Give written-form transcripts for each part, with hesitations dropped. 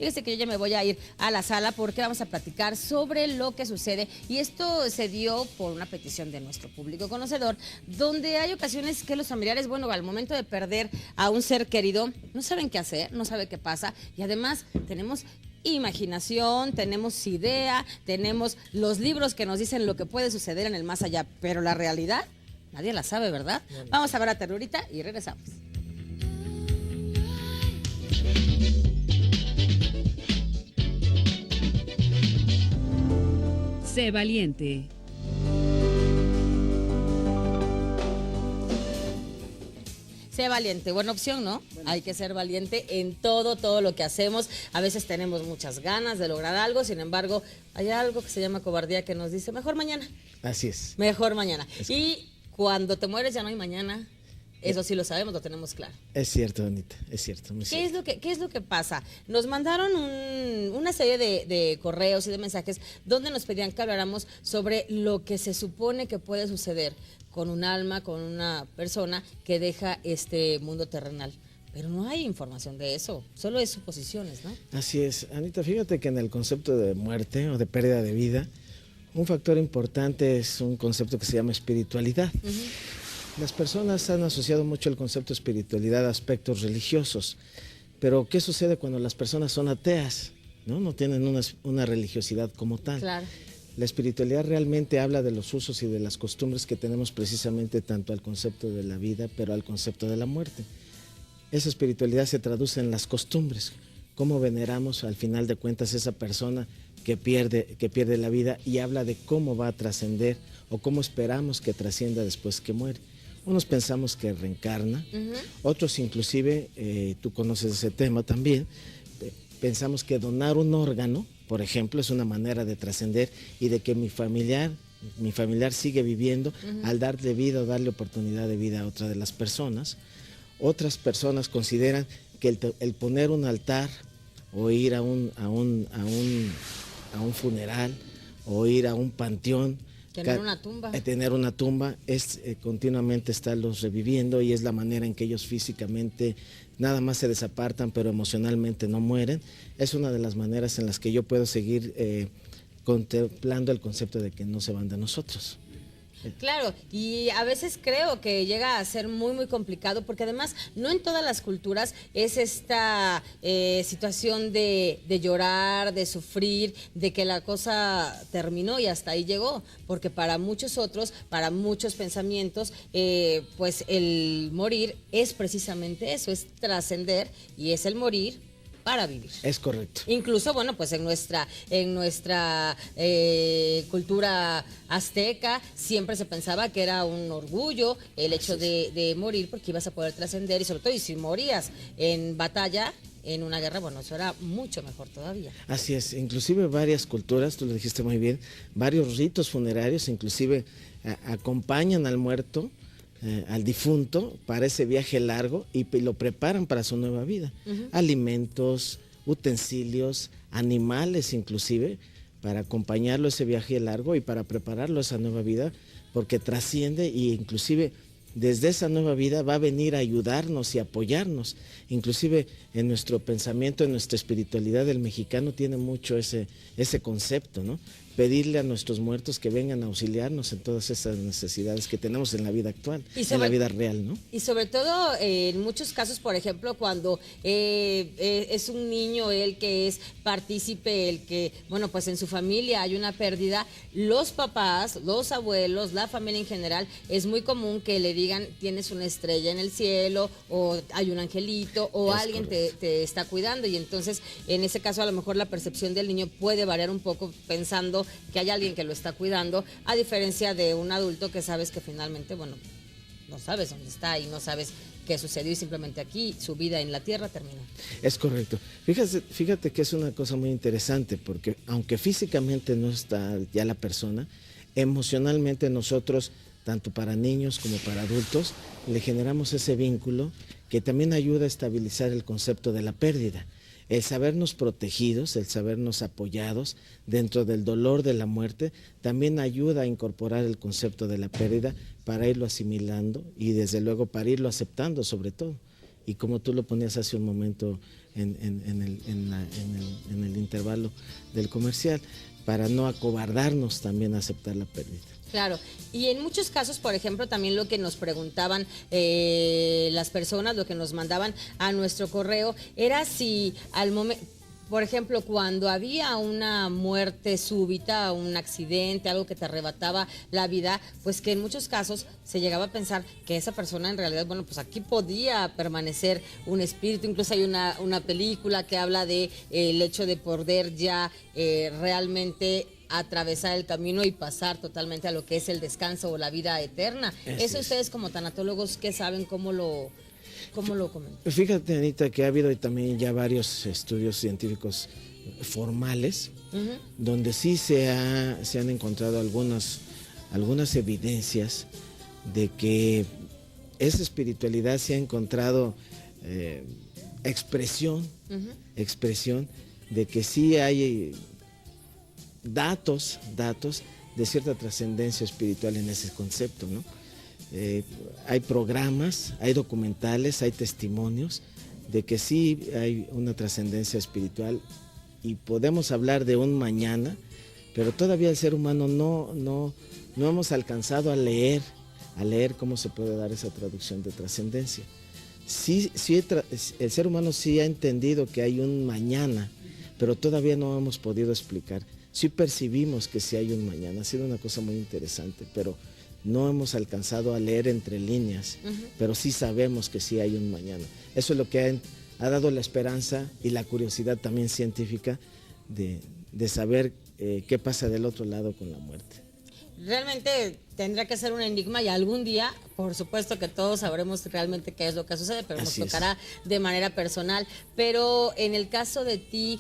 Fíjese que yo ya me voy a ir a la sala porque vamos a platicar sobre lo que sucede, y esto se dio por una petición de nuestro público conocedor, donde hay ocasiones que los familiares, bueno, al momento de perder a un ser querido, no saben qué hacer, no saben qué pasa, y además tenemos imaginación, tenemos idea, tenemos los libros que nos dicen lo que puede suceder en el más allá, pero la realidad nadie la sabe, ¿verdad? Vamos a ver a Ternurita y regresamos. Sé valiente. Sé valiente, buena opción, ¿no? Bueno. Hay que ser valiente en todo lo que hacemos. A veces tenemos muchas ganas de lograr algo, sin embargo, hay algo que se llama cobardía que nos dice, mejor mañana. Así es. Mejor mañana. Y cuando te mueres ya no hay mañana. Eso sí lo sabemos, lo tenemos claro. Es cierto, Anita, es cierto. Muy cierto. ¿Qué es lo que pasa? Nos mandaron una serie de correos y de mensajes donde nos pedían que habláramos sobre lo que se supone que puede suceder con un alma, con una persona que deja este mundo terrenal. Pero no hay información de eso, solo es suposiciones, ¿no? Así es. Anita, fíjate que en el concepto de muerte o de pérdida de vida, un factor importante es un concepto que se llama espiritualidad. Las personas han asociado mucho el concepto de espiritualidad a aspectos religiosos, pero ¿qué sucede cuando las personas son ateas? No tienen una religiosidad como tal. Claro. La espiritualidad realmente habla de los usos y de las costumbres que tenemos precisamente tanto al concepto de la vida, pero al concepto de la muerte. Esa espiritualidad se traduce en las costumbres, cómo veneramos al final de cuentas esa persona que pierde la vida, y habla de cómo va a trascender o cómo esperamos que trascienda después que muere. Unos pensamos que reencarna, otros inclusive, tú conoces ese tema también, pensamos que donar un órgano, por ejemplo, es una manera de trascender y de que mi familiar sigue viviendo al darle vida o darle oportunidad de vida a otra de las personas. Otras personas consideran que el poner un altar o ir a un funeral o ir a un panteón, tener una tumba es continuamente estarlos reviviendo, y es la manera en que ellos físicamente nada más se desapartan, pero emocionalmente no mueren. Es una de las maneras en las que yo puedo seguir contemplando el concepto de que no se van de nosotros. Claro, y a veces creo que llega a ser muy complicado, porque además no en todas las culturas es esta situación de llorar, de sufrir, de que la cosa terminó y hasta ahí llegó, porque para muchos otros, para muchos pensamientos, pues el morir es precisamente eso, es trascender, y es el morir para vivir. Es correcto. Incluso, bueno, pues en nuestra cultura azteca siempre se pensaba que era un orgullo el hecho de morir, porque ibas a poder trascender, y sobre todo, y si morías en batalla, en una guerra, bueno, eso era mucho mejor todavía. Así es, inclusive varias culturas, tú lo dijiste muy bien, varios ritos funerarios inclusive acompañan al muerto, al difunto, para ese viaje largo, y lo preparan para su nueva vida. Alimentos, utensilios, animales inclusive, para acompañarlo ese viaje largo y para prepararlo a esa nueva vida, porque trasciende, y inclusive desde esa nueva vida va a venir a ayudarnos y apoyarnos. Inclusive en nuestro pensamiento, en nuestra espiritualidad, el mexicano tiene mucho ese concepto, ¿no? Pedirle a nuestros muertos que vengan a auxiliarnos en todas esas necesidades que tenemos en la vida actual, en la vida real, ¿no? Y sobre todo en muchos casos, por ejemplo, cuando es un niño el que es partícipe, el que, bueno, pues en su familia hay una pérdida, los papás, los abuelos, la familia en general, es muy común que le digan, tienes una estrella en el cielo, o hay un angelito, o alguien te está cuidando, y entonces en ese caso a lo mejor la percepción del niño puede variar un poco, pensando que hay alguien que lo está cuidando, a diferencia de un adulto que sabes que finalmente, bueno, no sabes dónde está y no sabes qué sucedió, y simplemente aquí su vida en la tierra terminó. Es correcto. Fíjate que es una cosa muy interesante, porque aunque físicamente no está ya la persona, emocionalmente nosotros, tanto para niños como para adultos, le generamos ese vínculo que también ayuda a estabilizar el concepto de la pérdida. El sabernos protegidos, el sabernos apoyados dentro del dolor de la muerte, también ayuda a incorporar el concepto de la pérdida para irlo asimilando y desde luego para irlo aceptando sobre todo. y como tú lo ponías hace un momento en el intervalo del comercial, para no acobardarnos también a aceptar la pérdida. Claro, y en muchos casos, por ejemplo, también lo que nos preguntaban las personas, lo que nos mandaban a nuestro correo, era si al momento, por ejemplo, cuando había una muerte súbita, un accidente, algo que te arrebataba la vida, pues que en muchos casos se llegaba a pensar que esa persona en realidad, bueno, pues aquí podía permanecer un espíritu. Incluso hay una película que habla de el hecho de poder ya realmente atravesar el camino y pasar totalmente a lo que es el descanso o la vida eterna. Eso ustedes como tanatólogos, ¿qué saben? ¿Cómo lo comentan? Fíjate, Anita, que ha habido también ya varios estudios científicos formales, donde sí se han encontrado algunas evidencias de que esa espiritualidad se ha encontrado expresión de que sí hay datos de cierta trascendencia espiritual en ese concepto, ¿no? Hay programas, hay documentales, hay testimonios de que sí hay una trascendencia espiritual y podemos hablar de un mañana, pero todavía el ser humano no hemos alcanzado a leer cómo se puede dar esa traducción de trascendencia. Sí, el ser humano sí ha entendido que hay un mañana, pero todavía no hemos podido explicar. Sí percibimos que sí hay un mañana, ha sido una cosa muy interesante, pero no hemos alcanzado a leer entre líneas, pero sí sabemos que sí hay un mañana. Eso es lo que ha dado la esperanza y la curiosidad también científica de saber qué pasa del otro lado con la muerte. Realmente tendrá que ser un enigma y algún día, por supuesto que todos sabremos realmente qué es lo que sucede, pero nos tocará de manera personal. Pero en el caso de ti,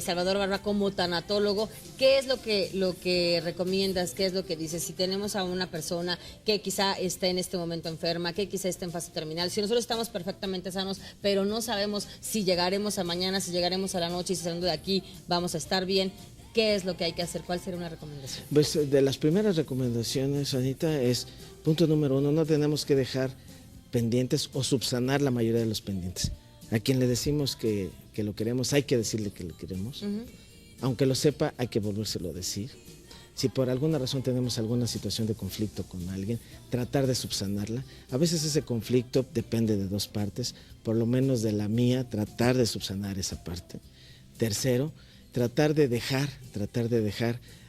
Salvador Barba, como tanatólogo, ¿qué es lo que recomiendas? ¿Qué es lo que dices? Si tenemos a una persona que quizá esté en este momento enferma, que quizá esté en fase terminal, si nosotros estamos perfectamente sanos, pero no sabemos si llegaremos a mañana, si llegaremos a la noche y si saliendo de aquí vamos a estar bien, ¿qué es lo que hay que hacer? ¿Cuál sería una recomendación? Pues de las primeras recomendaciones, Anita, es, punto número 1, no tenemos que dejar pendientes o subsanar la mayoría de los pendientes. A quien le decimos que lo queremos, hay que decirle que lo queremos. Aunque lo sepa, hay que volvérselo a decir. Si por alguna razón tenemos alguna situación de conflicto con alguien, tratar de subsanarla. A veces ese conflicto depende de dos partes, por lo menos de la mía, tratar de subsanar esa parte. Tercero, tratar de dejar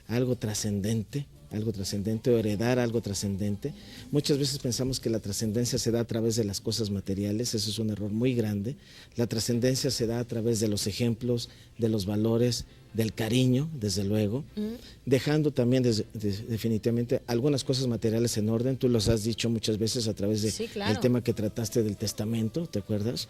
algo trascendente o heredar algo trascendente. Muchas veces pensamos que la trascendencia se da a través de las cosas materiales, eso es un error muy grande. La trascendencia se da a través de los ejemplos, de los valores, del cariño, desde luego, dejando también definitivamente algunas cosas materiales en orden. Tú los has dicho muchas veces a través del tema que trataste del testamento, ¿te acuerdas?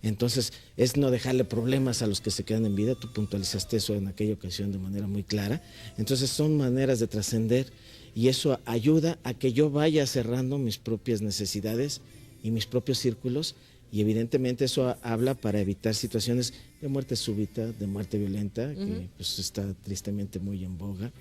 Entonces, es no dejarle problemas a los que se quedan en vida. Tú puntualizaste eso en aquella ocasión de manera muy clara. Entonces, son maneras de trascender y eso ayuda a que yo vaya cerrando mis propias necesidades y mis propios círculos, y evidentemente eso habla para evitar situaciones de muerte súbita, de muerte violenta, que pues está tristemente muy en boga.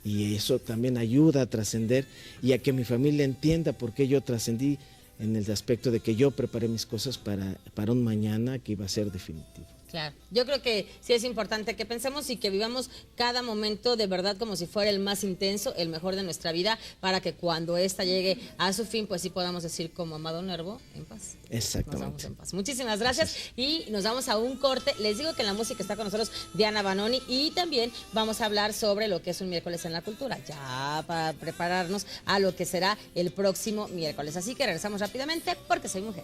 Y eso también ayuda a trascender y a que mi familia entienda por qué yo trascendí, en el aspecto de que yo preparé mis cosas para un mañana que iba a ser definitivo. Claro, yo creo que sí es importante que pensemos y que vivamos cada momento de verdad como si fuera el más intenso, el mejor de nuestra vida, para que cuando ésta llegue a su fin, pues sí podamos decir como amado Nervo, en paz. Exactamente. Nos vamos en paz. Muchísimas gracias y nos vamos a un corte. Les digo que en la música está con nosotros Diana Banoni y también vamos a hablar sobre lo que es un miércoles en la cultura, ya para prepararnos a lo que será el próximo miércoles. Así que regresamos rápidamente porque soy mujer.